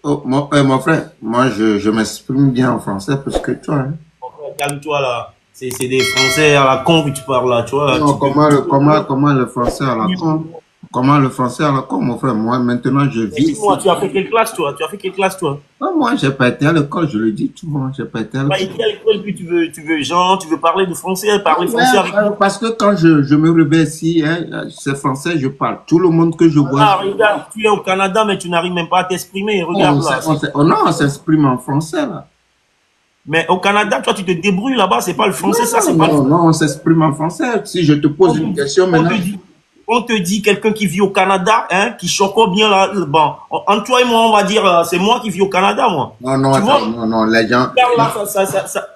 mon frère, moi, je m'exprime bien en français plus que toi. Hein. Calme-toi là. C'est des Français à la con que tu parles là, tu vois. Non, Tu peux... comment le français à la con? Comment le français à la con, mon frère? Moi, maintenant, je Mais vis dis-moi, ici. tu as fait quelle classe toi? Tu as fait quelle classe toi? Non, moi, j'ai pas été à l'école, je le dis souvent, j'ai pas été à Bah, l'école. ici à l'école, puis genre, tu veux parler de français, Ah parler ouais, français avec nous. parce que quand je me réveille ici, hein, c'est français, je parle. Tout le monde que je vois, Voilà, regarde, tu es au Canada, mais tu n'arrives même pas à t'exprimer. Regarde là. oh non, on s'exprime en français, là. Mais au Canada, toi, tu te débrouilles là-bas, c'est pas le français, ça, Non, c'est pas le non, français. non, on s'exprime en français. Si je te pose une question On te maintenant, dit, on te dit quelqu'un qui vit au Canada, hein, qui choque bien là, bon, entre toi et moi, on va dire, c'est moi qui vis au Canada, moi. non, non, Tu attends, vois, non, non, les gens, regarde là,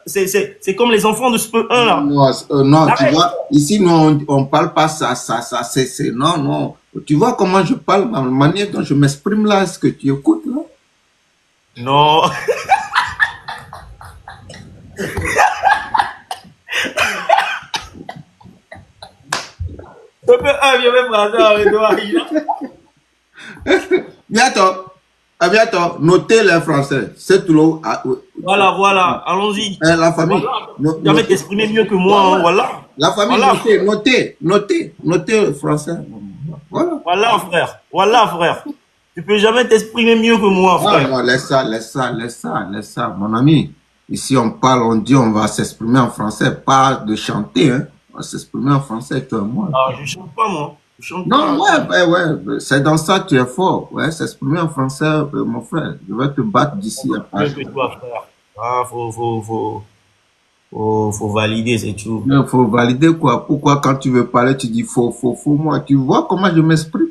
c'est comme les enfants de ce peu 1 là. non, non, tu Arrête. vois, ici, nous, on parle pas non, non. Tu vois comment je parle, la manière dont je m'exprime là, est-ce que tu écoutes là? Non. Ce peu 1, viens même prendre avec toi. Bientôt, à bientôt, notez les Français, c'est tout le, Voilà, voilà, allons-y. la famille, Voilà, tu jamais notez, t'exprimer mieux que ouais, moi, hein, ouais. voilà. La famille, Voilà, notez le français. Voilà. voilà, frère. Voilà, frère. Tu peux jamais t'exprimer mieux que moi, Ah frère. non, laisse ça, mon ami. Ici, on parle, on dit, on va s'exprimer en français, pas de chanter, hein. On va s'exprimer en français, toi et moi. Ah, je chante pas, moi. Je chante Non, pas. ouais, c'est dans ça que tu es fort. Ouais, s'exprimer en français, mon frère. Je vais te battre d'ici à pas. Mieux que toi, frère. Ah, faut valider, c'est tout. Il faut valider quoi? Pourquoi quand tu veux parler, tu dis faux, moi. Tu vois comment je m'exprime?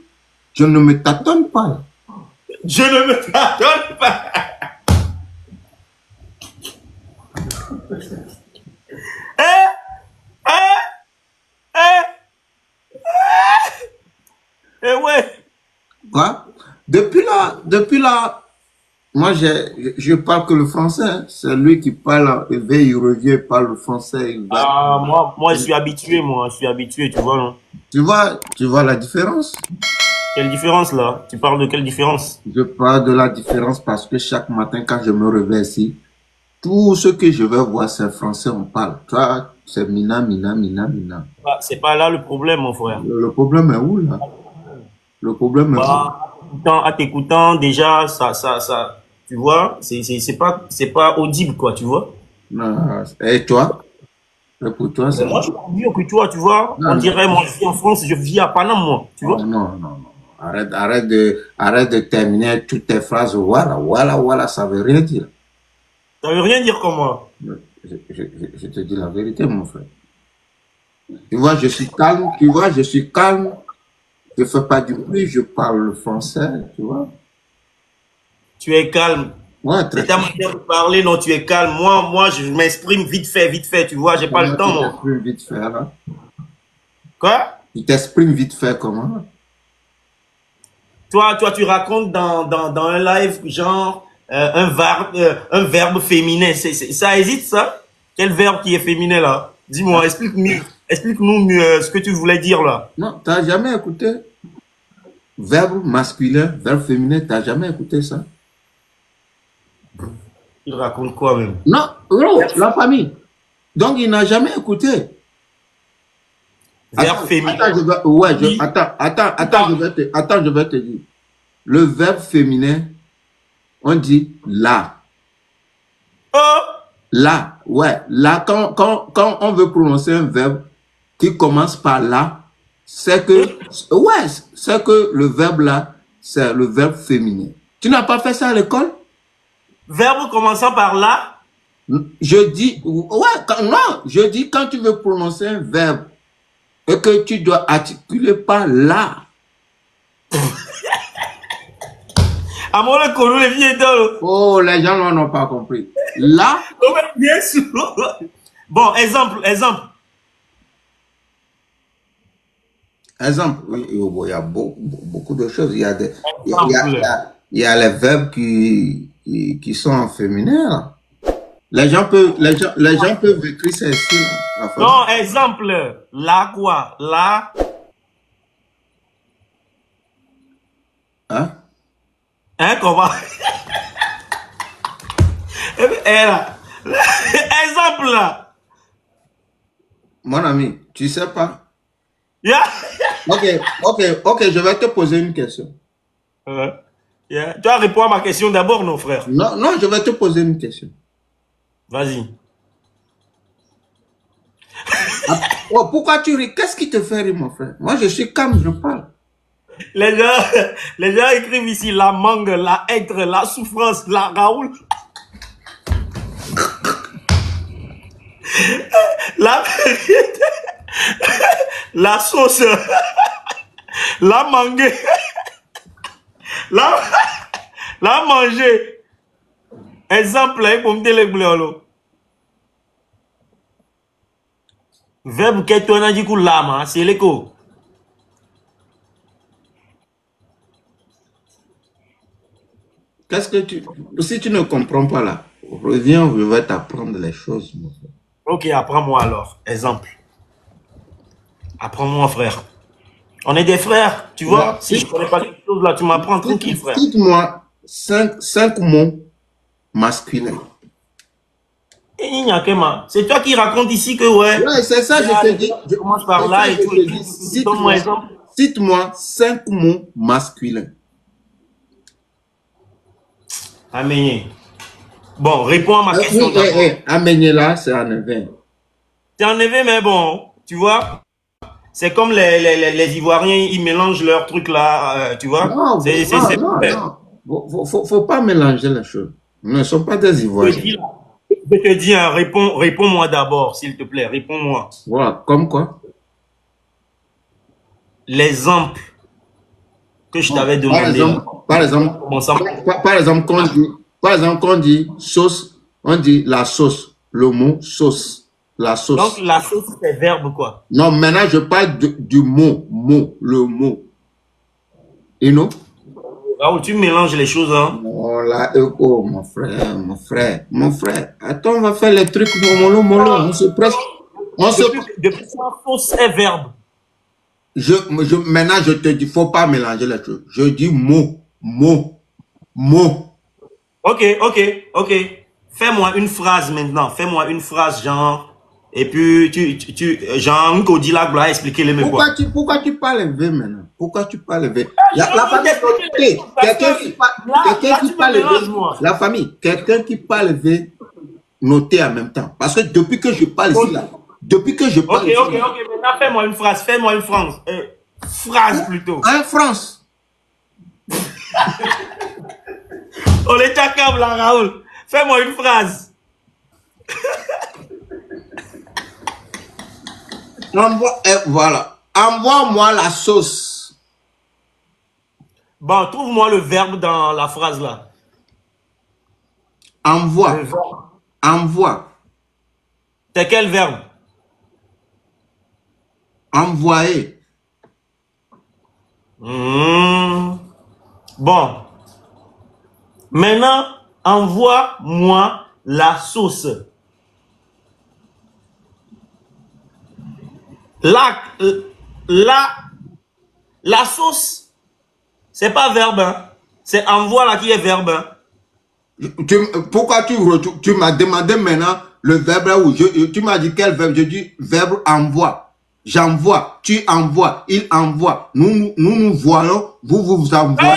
Je ne me tâtonne pas. Je ne me pardonne pas. Hein? Hein? Hein? Eh ouais. Quoi? Depuis là, moi, je parle que le français. Hein. C'est lui qui parle, il revient, il parle le français. Il va. Ah, moi, je suis habitué, moi. Je suis habitué, tu vois, non? Tu vois la différence? Quelle différence, là? Tu parles de quelle différence? Je parle de la différence parce que chaque matin, quand je me réveille ici, tout ce que je vais voir, c'est français, on parle. Toi, c'est Mina. Ah, c'est pas là le problème, mon frère. Le problème est où, là? Le problème est où? Bah, à t'écoutant, déjà, tu vois, c'est pas audible, quoi, tu vois. Non, et toi? Et pour toi, Mais c'est moi, je parle mieux que toi, tu vois. On non, dirait, moi, je vis en France, je vis à Paname, moi, tu vois. non. Arrête de terminer toutes tes phrases. Voilà, ça veut rien dire. Ça veut rien dire comme moi. Je te dis la vérité, mon frère. Tu vois, je suis calme, tu vois, je suis calme. Je fais pas du bruit, je parle le français, tu vois. Tu es calme. Ouais, C'est très ta calme. manière de parler, non, tu es calme. Moi, je m'exprime vite fait, tu vois, j'ai pas le Comment temps, tu moi. t'exprimes vite fait, là? Quoi? Tu t'exprimes vite fait, comment? Toi, tu racontes dans un live, genre, un verbe féminin. Ça hésite, ça? Quel verbe qui est féminin, là? Dis-moi, explique-nous mieux ce que tu voulais dire, là. Non, t'as jamais écouté verbe masculin, verbe féminin, t'as jamais écouté ça? Il raconte quoi, même? Non, non, la famille. Donc, il n'a jamais écouté. Verbe féminin. Oui. Attends, je vais te dire. Le verbe féminin, on dit là. Oh! Là, ouais. Là, quand on veut prononcer un verbe qui commence par là, c'est que le verbe là, c'est le verbe féminin. Tu n'as pas fait ça à l'école? Verbe commençant par là? Je dis, non, je dis quand tu veux prononcer un verbe et que tu dois articuler par là. À mon le les vieux dans. Oh, les gens n'ont pas compris. Là, Bien sûr. Bon, exemple. exemple, oui, il y a beaucoup de choses. Exemple. Il y a les verbes qui sont en féminin. Là. Les gens peuvent écrire ça ici. Là, Non, exemple. Là quoi? Là. hein? Hein, comment? là. Exemple là. Mon ami, tu sais pas. Yeah. Ok, je vais te poser une question. Yeah. Tu vas répondre à ma question d'abord, non, frère? Non, non, je vais te poser une question. Vas-y. Oh, pourquoi tu ris? Qu'est-ce qui te fait rire, mon frère? Moi, je suis calme, je parle. Les gens écrivent ici la mangue, la être, la souffrance, la Raoul. La vérité. La sauce. La mangue. La manger. Exemple, pour me dire les bleues. Verbe que tu as dit que l'âme, c'est l'écho. Qu'est-ce que tu... Si tu ne comprends pas là, reviens, je vais t'apprendre les choses, mon frère. Ok, apprends-moi alors. Exemple. Apprends-moi, frère. On est des frères, tu vois. Si je ne connais pas quelque chose là, tu m'apprends tranquille, frère. Cite-moi cinq mots masculins. C'est toi qui racontes ici que ouais. Ouais, c'est ça, je te dis. Je commence par là et tout. Donne-moi exemple. Cite-moi 5 mots masculins. Amenye. Bon, réponds à ma question. Amenye là, c'est en éveil. C'est en éveil, mais bon, tu vois. C'est comme les Ivoiriens, ils mélangent leurs trucs là, tu vois. Non, faut pas mélanger les choses. Nous ne sommes pas des Ivoiriens. Je te dis, hein, réponds-moi d'abord, s'il te plaît, réponds-moi. Voilà, comme quoi? L'exemple que je t'avais demandé. Par exemple, quand on dit sauce, on dit la sauce, le mot sauce, la sauce. Donc la sauce, c'est verbe quoi? Non, maintenant je parle du mot, le mot. You know? Raoul, tu mélanges les choses, hein? Oh là, oh, mon frère. Attends, on va faire les trucs mollo. On se presse. Depuis quand sauce est verbe? Maintenant, je te dis, faut pas mélanger les choses. Je dis mot. Ok. Fais-moi une phrase maintenant. Fais-moi une phrase, genre. Et puis, genre, un codilac va expliquer les mêmes points. Pourquoi tu parles V maintenant? Pourquoi tu parles V? La famille, quelqu'un qui parle V, notez en même temps. Parce que depuis que je parle ici, là, Ok, maintenant fais-moi une phrase. Phrase plutôt. En France. On est à câble là, Raoul. Fais-moi une phrase. Voilà. Envoie-moi la sauce. Bon, trouve-moi le verbe dans la phrase là. Envoie. C'est quel verbe? Envoyer. Bon. Maintenant, envoie-moi la sauce. La sauce, c'est pas verbe, hein. C'est envoie là qui est verbe. Hein. Pourquoi tu m'as demandé maintenant le verbe là où tu m'as dit quel verbe? Je dis verbe envoie. J'envoie, tu envoies, il envoie. Nous voyons, vous envoyez.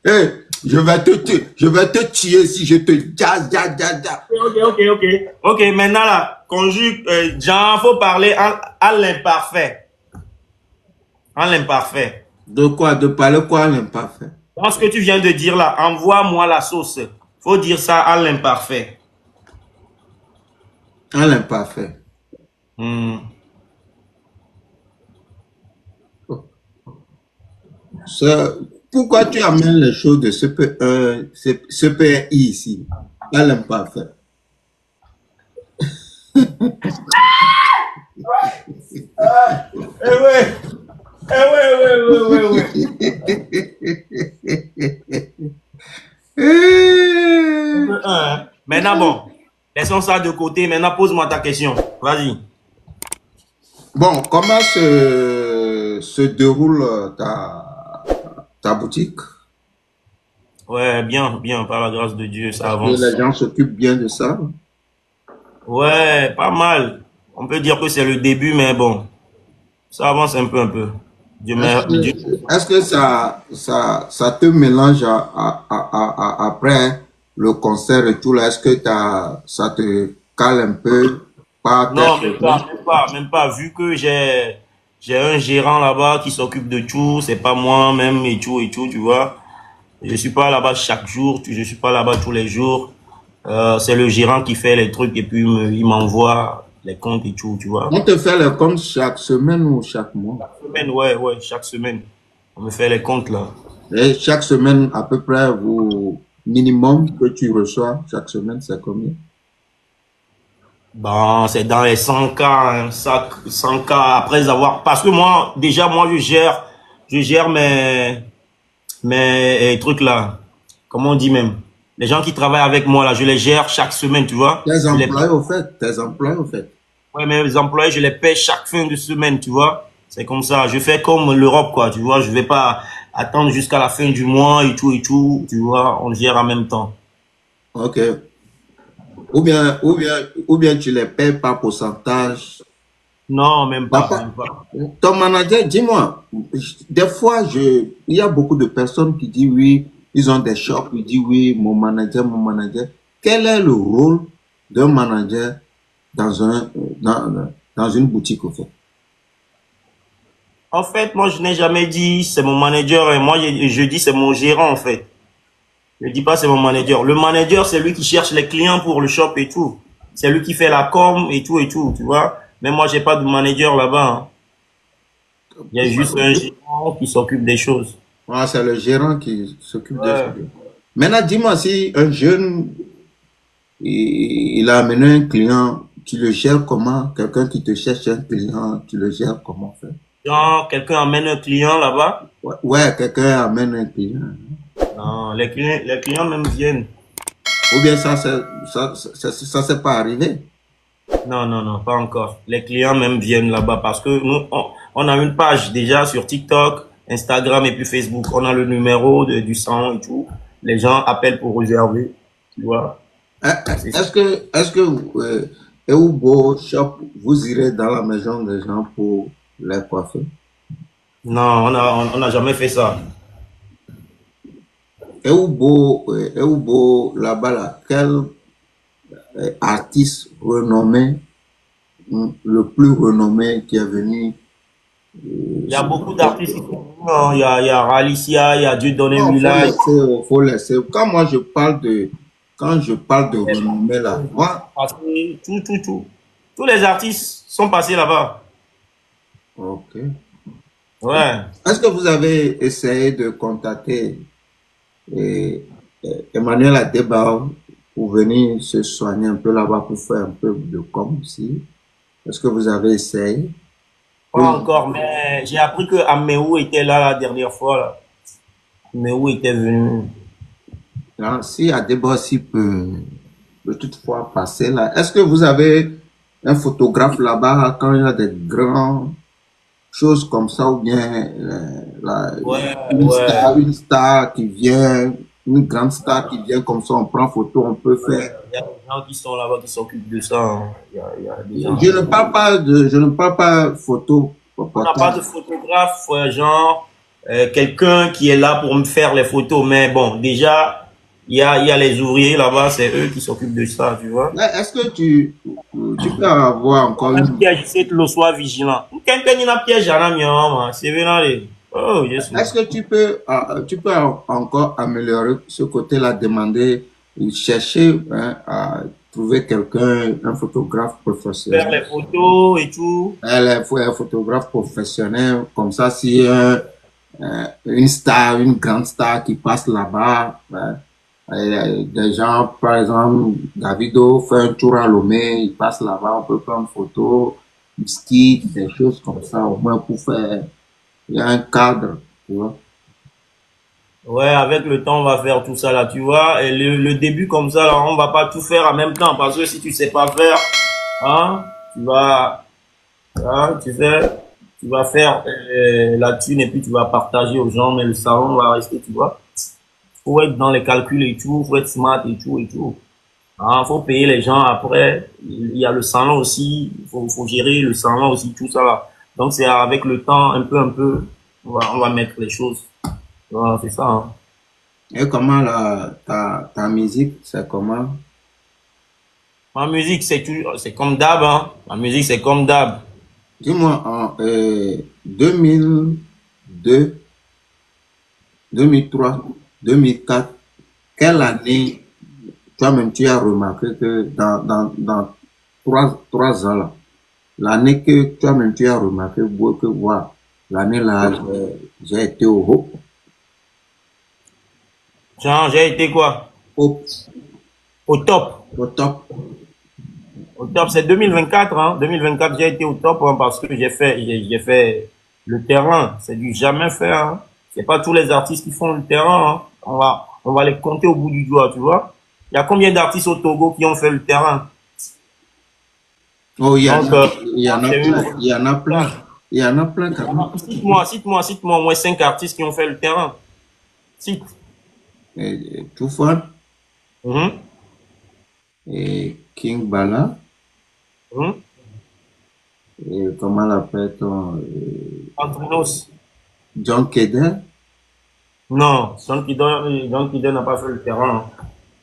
Hey, je vais te tuer si je te jazz. Ok, maintenant là, conjugue, genre, faut parler à l'imparfait. En l'imparfait. De quoi? De parler quoi à l'imparfait? Dans ce que tu viens de dire là, envoie-moi la sauce. Faut dire ça à l'imparfait. À l'imparfait. Pourquoi tu amènes les choses de ce PI ici à l'imparfait? Maintenant, bon, laissons ça de côté. Maintenant, pose-moi ta question. Vas-y. Bon, comment se déroule ta boutique? Ouais, bien, bien, par la grâce de Dieu, ça Est-ce que les avance. gens s'occupent bien de ça? Ouais, pas mal. On peut dire que c'est le début, mais bon, ça avance un peu, un peu. Dieu, Dieu. Est-ce que ça te mélange après le concert et tout là? Est-ce que ça te cale un peu par tes Non, même besoins? pas, même pas, même pas. Vu que j'ai un gérant là-bas qui s'occupe de tout, c'est pas moi-même et tout, tu vois. Je suis pas là-bas chaque jour, je suis pas là-bas tous les jours. C'est le gérant qui fait les trucs et puis il m'envoie les comptes et tout, tu vois. On te fait les comptes chaque semaine ou chaque mois? Semaine, ouais, ouais, chaque semaine. On me fait les comptes là. Et chaque semaine, à peu près, au minimum que tu reçois chaque semaine, c'est combien? Bon, c'est dans les 100K, hein, 100K après avoir, parce que moi, déjà, moi, je gère mes trucs là. Comment on dit même? Les gens qui travaillent avec moi là, je les gère chaque semaine, tu vois. Tes Je les employés, au fait, tes employés, au fait. Ouais, mes employés, je les paie chaque fin de semaine, tu vois. C'est comme ça. Je fais comme l'Europe, quoi, tu vois. Je vais pas attendre jusqu'à la fin du mois et tout, tu vois. On gère en même temps. Ok. Ou bien tu les payes par pourcentage. Non, même pas, Papa, même pas. ton manager, dis-moi, des fois, il y a beaucoup de personnes qui disent oui, ils ont des shops, ils disent oui, mon manager, mon manager. Quel est le rôle d'un manager dans dans une boutique, au fait? En fait, moi, je n'ai jamais dit c'est mon manager et moi, je dis c'est mon gérant, en fait. Je dis pas c'est mon manager. Le manager, c'est lui qui cherche les clients pour le shop et tout. C'est lui qui fait la com et tout, tu vois. Mais moi, j'ai pas de manager là-bas, hein. Il y a juste un gérant qui s'occupe des choses. Ah, c'est le gérant qui s'occupe de ça. Ouais. Maintenant, dis-moi si un jeune, il a amené un client, tu le gères comment? Quelqu'un qui te cherche un client, tu le gères comment, en fait? Genre, quelqu'un amène un client là-bas. Ouais, ouais, quelqu'un amène un client. Non, les clients même viennent. Ou bien ça s'est pas arrivé. Non, non, non, pas encore. Les clients même viennent là-bas parce que nous, on a une page déjà sur TikTok, Instagram et puis Facebook. On a le numéro du sang et tout. Les gens appellent pour réserver, tu vois. C'est ça. Est-ce que, Eubo Shop, vous irez dans la maison des gens pour les coiffer? Non, on n'a jamais fait ça. Eubo, là-bas, là, quel artiste renommé, le plus renommé qui est venu? Il y a beaucoup d'artistes qui sont venus, hein. Il y a Ralicia, il y a Dieudonné Non, Mila. faut laisser. Quand moi quand je parle de renommée là, moi, Tout. Tous les artistes sont passés là-bas. ok. Ouais. Est-ce que vous avez essayé de contacter eh, Emmanuel Adebayo pour venir se soigner un peu là-bas pour faire un peu de com aussi? Est-ce que vous avez essayé? Pas encore, mais j'ai appris que Améou était là la dernière fois, là. Améou était venu. Hein, si Adebayo aussi peut toutefois passer là, est-ce que vous avez un photographe là-bas quand il y a des grandes choses comme ça ou bien Ouais, ouais. une star qui vient, une grande star qui vient comme ça, on prend photo, on peut faire. Il y a des gens qui sont là-bas qui s'occupent de ça, hein. Il y a des gens. Je ne parle pas photo On n'a pas reportage. de photographe, genre, quelqu'un qui est là pour me faire les photos. Mais bon, déjà, il y a les ouvriers là-bas, c'est eux qui s'occupent de ça, tu vois. Là, est-ce que tu peux avoir encore Un une. piège, c'est que l'on soit vigilant. Quelqu'un qui n'a piège à la mienne, c'est venant les. Oh, Jésus. Est-ce que tu peux encore améliorer ce côté-là, demander, chercher hein, à trouver quelqu'un, un photographe Faire professionnel? les photos et tout. Elle est faut un photographe professionnel, comme ça, si une star, une grande star qui passe là-bas, hein, des gens, par exemple, Davido fait un tour à Lomé, il passe là-bas, on peut prendre une photo, du ski, des choses comme ça, au moins pour faire, il y a un cadre, tu vois. Ouais, avec le temps, on va faire tout ça là, tu vois. Et le début comme ça, là, on va pas tout faire en même temps. Parce que si tu sais pas faire, hein, tu vas, hein, tu sais. tu vas faire la thune et puis tu vas partager aux gens, mais le salon va rester, tu vois. Faut être dans les calculs et tout, faut être smart et tout et tout. Ah, faut payer les gens après. Il y a le salon aussi, faut gérer le salon aussi, tout ça là. Donc c'est avec le temps, un peu, on va mettre les choses. Voilà, c'est ça, hein. Et comment ta musique, c'est comment? Ma musique, c'est comme d'hab, hein. Ma musique, c'est comme d'hab. Dis-moi, en 2002, 2003, 2004, quelle année, toi-même, tu as remarqué que dans trois ans là, l'année que toi-même tu as remarqué que voilà, l'année là, j'ai été Genre, j'ai été quoi? au, Au top. au top. Au top, c'est 2024, hein. 2024, j'ai été au top, hein, parce que j'ai fait le terrain. C'est du jamais fait, hein. C'est pas tous les artistes qui font le terrain, hein. On va les compter au bout du doigt, tu vois. Il y a combien d'artistes au Togo qui ont fait le terrain? Oh, Donc, il y en a plein, il y en a plein, il y en a plein quand même. cite-moi au moins 5 artistes qui ont fait le terrain. Cite. Tout fun Mhm. et King Bala, Mhm. et comment l'appelle-t-on, Antrinos. John Keder. Non, John Kidon n'a pas fait le terrain, hein.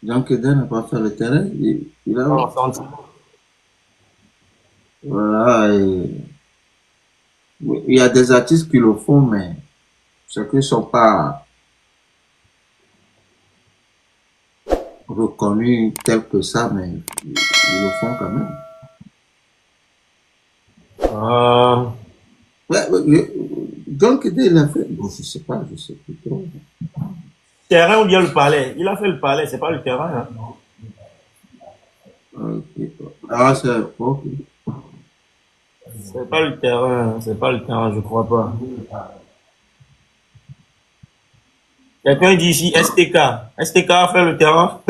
John Keder n'a pas fait le terrain. Il a, Non, c'est Antrinos. voilà, il y a des artistes qui le font, mais ceux qui ne sont pas reconnus tels que ça, mais ils le font quand même. Euh, Ouais, John Keder, il a fait, bon, je sais pas, je sais plus trop. Terrain ou bien le palais? Il a fait le palais, c'est pas le terrain, hein. Ok. Ah, c'est, ok. C'est pas le terrain, c'est pas le terrain, je crois pas. Quelqu'un dit ici STK. STK a fait le terrain.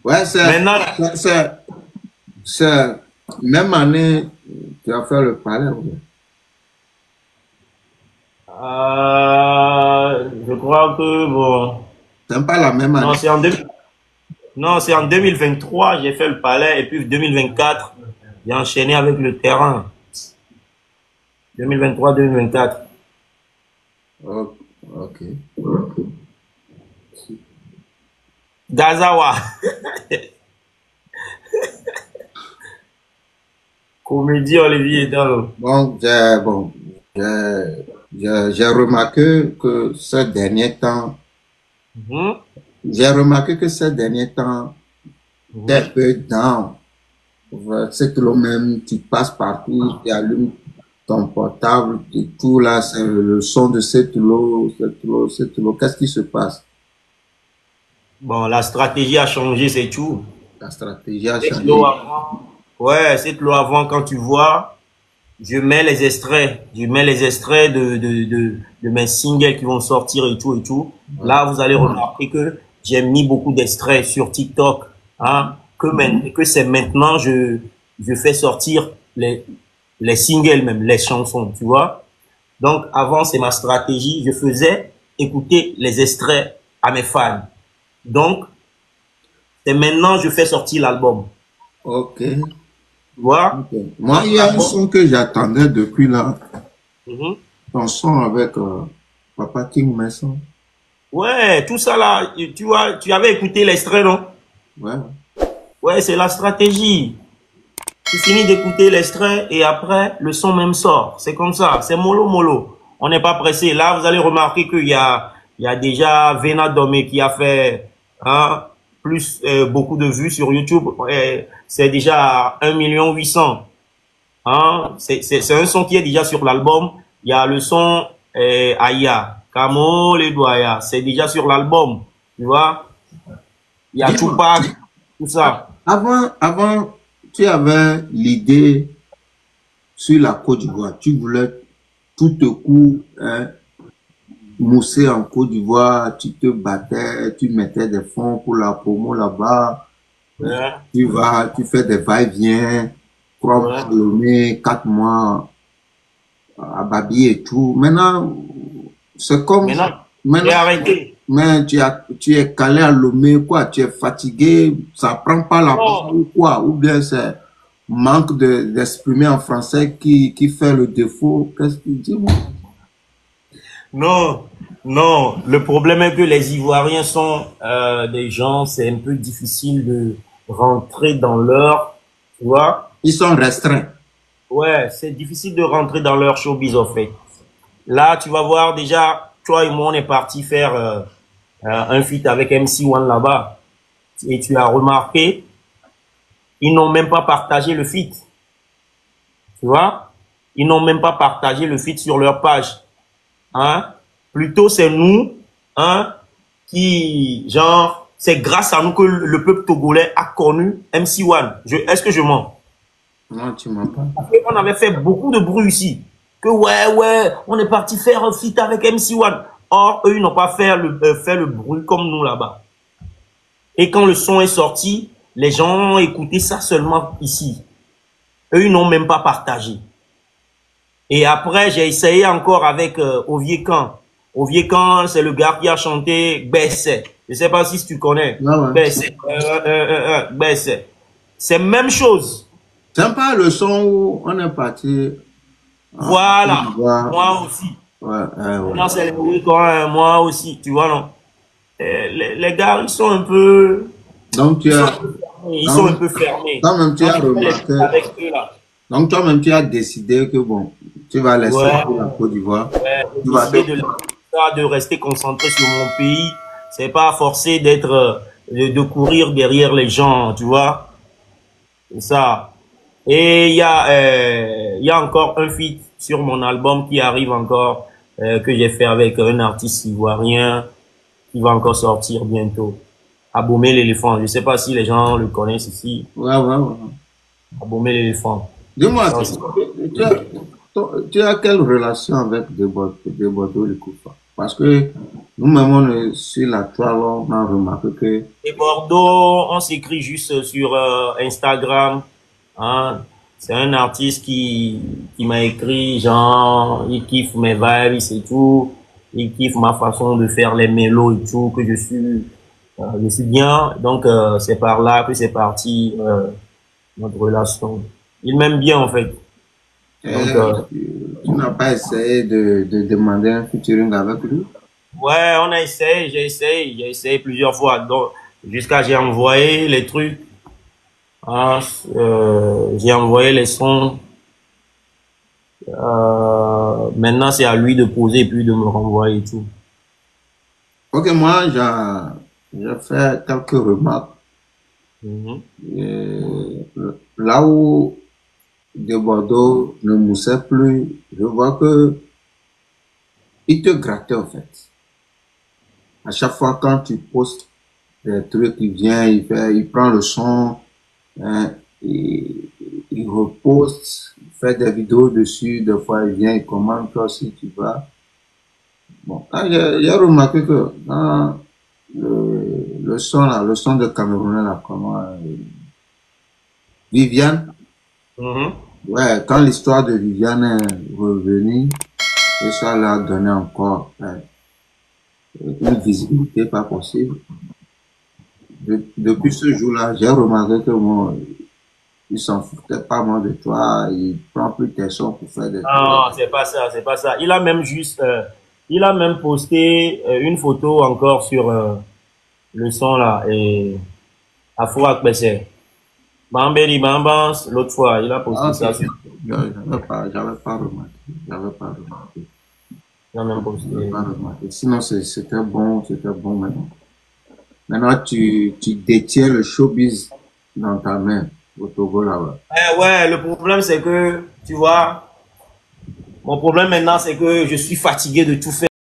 Ouais, Maintenant, c'est, même année, tu as fait le palais, ouais. je crois que bon, C'est pas la même non, année. non, c'est en 2023, j'ai fait le palais et puis 2024, j'ai enchaîné avec le terrain. 2023-2024. Ok. Ok. Gazawa. Comédie Olivier Dalo. J'ai remarqué que ces derniers temps, Mhm, j'ai remarqué que ces derniers temps, t'es un mhm. peu down. C'est le même, tu passes partout, tu allumes ton portable et tout là, c'est le son de cette lot, cette lot. Qu'est-ce qui se passe? Bon, la stratégie a changé, c'est tout. La stratégie a Cette l'eau changé. avant, ouais, cette l'eau avant, quand tu vois, je mets les extraits de mes singles qui vont sortir et tout et tout. Ouais. Là, vous allez remarquer que j'ai mis beaucoup d'extraits sur TikTok, hein, que c'est maintenant, je fais sortir les singles même, les chansons, tu vois. Donc, avant, c'est ma stratégie, je faisais écouter les extraits à mes fans. Donc, c'est maintenant, je fais sortir l'album, Ok. tu vois. Ok. Moi, Donc, il y a un l'album, son que j'attendais depuis là. mhm. Un son avec Papa King Mason. Ouais, tout ça là, tu vois, tu avais écouté l'extrait, non? Ouais. Ouais, c'est la stratégie. Tu finis d'écouter l'extrait et après, le son même sort. C'est comme ça, c'est mollo mollo. On n'est pas pressé. Là, vous allez remarquer il y a déjà Vena Domé qui a fait, hein, plus, beaucoup de vues sur YouTube. C'est déjà 1 800 000. Hein, c'est un son qui est déjà sur l'album. Il y a le son Aya, Kamo les Douaya, c'est déjà sur l'album. Tu vois, il y a Dis-moi, Tupac, tout ça. avant, tu avais l'idée sur la Côte d'Ivoire. Tu voulais tout te coup, hein, mousser en Côte d'Ivoire, tu te battais, tu mettais des fonds pour la promo là-bas, Hein. tu vas, tu fais des va-et-vient. 3 mois Ouais. à Lomé, 4 mois à Babi et tout. Maintenant, c'est comme Maintenant, j'ai maintenant, arrêté. mais tu es calé à Lomé, quoi, tu es fatigué, ça prend pas la Non, parole ou quoi, ou bien c'est manque d'exprimer en français qui fait le défaut. Qu'est-ce qu'il dit, moi? non, non. Le problème est que les Ivoiriens sont des gens, c'est un peu difficile de rentrer dans leur, tu vois. Ils sont restreints. Ouais, c'est difficile de rentrer dans leur showbiz, en fait. Là, tu vas voir déjà, toi et moi, on est parti faire un feat avec MC1 là-bas. Et tu as remarqué, ils n'ont même pas partagé le feat. Tu vois? Ils n'ont même pas partagé le feat sur leur page. Hein? Plutôt, c'est nous, hein, qui, genre, c'est grâce à nous que le peuple togolais a connu MC1. Est-ce que je mens? Non, tu m'as pas. On avait fait beaucoup de bruit ici. Que ouais, on est parti faire un feat avec MC1. Or, eux, ils n'ont pas fait le bruit comme nous là-bas. Et quand le son est sorti, les gens ont écouté ça seulement ici. Eux, ils n'ont même pas partagé. Et après, j'ai essayé encore avec Oviekan. Oviekan, c'est le gars qui a chanté Besse. Je ne sais pas si tu connais. Ouais, ouais. Besse. Besse. C'est même chose. C'est pas le son où on est parti. Voilà. Ouais, Moi aussi. ouais. Non, c'est moi aussi. Tu vois, non? Les gars, ils sont un peu... Donc, tu as, Ils sont un peu fermés. toi-même, tu as Quand tu fais les remarqué. trucs avec eux, là. Donc, toi-même, tu as décidé que bon, tu vas laisser Ouais. la Côte d'Ivoire. Ouais, Tu vas décider de rester concentré sur mon pays, c'est pas forcé d'être, de courir derrière les gens, tu vois. C'est ça. Et il y a encore un feat sur mon album qui arrive encore, que j'ai fait avec un artiste ivoirien qui va encore sortir bientôt. Abomé l'éléphant. Je sais pas si les gens le connaissent ici. Ouais, ouais, ouais. Abomé l'éléphant. Dis-moi, Ça aussi. tu as quelle relation avec de Bordeaux, le Koufa? Parce que nous-mêmes, on est sur la toile, on a remarqué que. Et Bordeaux, on s'écrit juste sur Instagram. Hein. C'est un artiste qui m'a écrit, genre, il kiffe mes vibes et tout. Il kiffe ma façon de faire les mélos et tout, que je suis bien. Donc, c'est par là que c'est parti, notre relation. Il m'aime bien, en fait. Donc, Tu n'as pas essayé de demander un featuring avec lui? ouais, on a essayé, j'ai essayé plusieurs fois. Donc, jusqu'à j'ai envoyé les trucs. Hein, j'ai envoyé les sons. Maintenant, c'est à lui de poser et puis de me renvoyer et tout. Ok, moi, j'ai fait quelques remarques. Mhm. Là où de Bordeaux ne moussait plus, je vois que il te grattait en fait. À chaque fois quand tu postes des trucs, il vient, il prend le son, hein, il reposte, il fait des vidéos dessus, des fois il vient, il commente toi aussi tu vas. Bon, j'ai remarqué que dans le son là, le son de Camerounais là, comment Viviane, Mhm. ouais, quand l'histoire de Viviane est revenue, et ça l'a donné encore une visibilité pas possible. Depuis ce jour-là, j'ai remarqué que moi, il s'en foutait pas moi de toi, il prend plus tes sons pour faire des Non, trucs. c'est pas ça, c'est pas ça. Il a même posté une photo encore sur le son là et Afro Akbese. Bamberi Bambans, l'autre fois, il a Ah, posté ok. ça sur, J'avais pas remarqué. J'avais pas remarqué. il a même posté. J'avais pas remarqué. Sinon, c'était bon maintenant. Maintenant, tu détiens le showbiz dans ta main au Togo là-bas. Ouais, le problème c'est que, tu vois, mon problème maintenant c'est que je suis fatigué de tout faire.